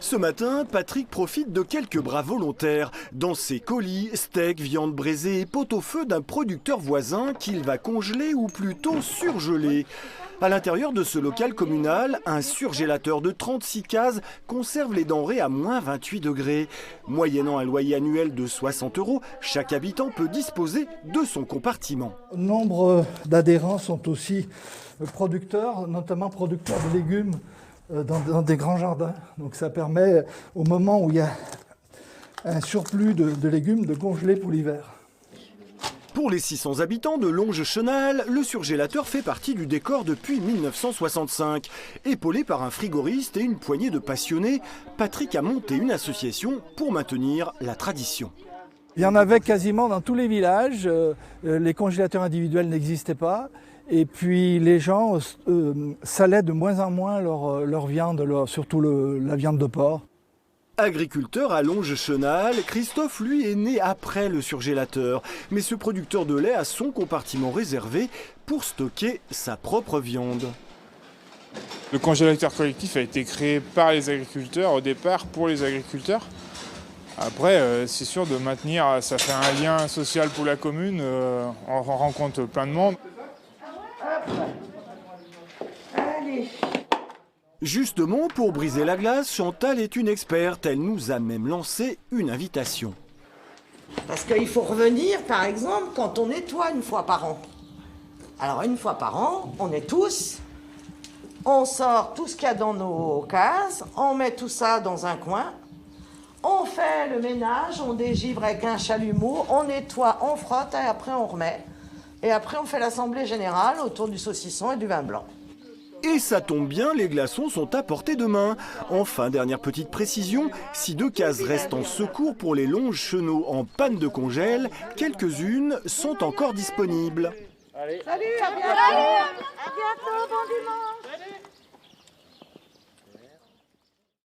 Ce matin, Patrick profite de quelques bras volontaires. Dans ses colis, steak, viande braisée et pot-au-feu d'un producteur voisin qu'il va congeler ou plutôt surgeler. À l'intérieur de ce local communal, un surgélateur de 36 cases conserve les denrées à moins 28 degrés. Moyennant un loyer annuel de 60 €, chaque habitant peut disposer de son compartiment. Nombre d'adhérents sont aussi producteurs, notamment producteurs de légumes dans des grands jardins. Donc ça permet, au moment où il y a un surplus de légumes, de congeler pour l'hiver. Pour les 600 habitants de Longe-Chenal, le surgélateur fait partie du décor depuis 1965. Épaulé par un frigoriste et une poignée de passionnés, Patrick a monté une association pour maintenir la tradition. Il y en avait quasiment dans tous les villages, les congélateurs individuels n'existaient pas. Et puis les gens salaient de moins en moins leur viande, surtout la viande de porc. Agriculteur à Longe-Chenal, Christophe, lui, est né après le surgélateur. Mais ce producteur de lait a son compartiment réservé pour stocker sa propre viande. Le congélateur collectif a été créé par les agriculteurs, au départ pour les agriculteurs. Après, c'est sûr de maintenir, ça fait un lien social pour la commune, on rencontre plein de monde. Allez. Justement, pour briser la glace, Chantal est une experte. Elle nous a même lancé une invitation. Parce qu'il faut revenir, par exemple, quand on nettoie une fois par an. Alors, une fois par an, on est tous, on sort tout ce qu'il y a dans nos cases, on met tout ça dans un coin, on fait le ménage, on dégivre avec un chalumeau, on nettoie, on frotte et après on remet. Et après, on fait l'assemblée générale autour du saucisson et du vin blanc. Et ça tombe bien, les glaçons sont à portée de main. Enfin, dernière petite précision, si 2 cases restent en secours pour les Longe-Chenaux en panne de congèle, quelques-unes sont encore disponibles. Salut, à bientôt, bon dimanche.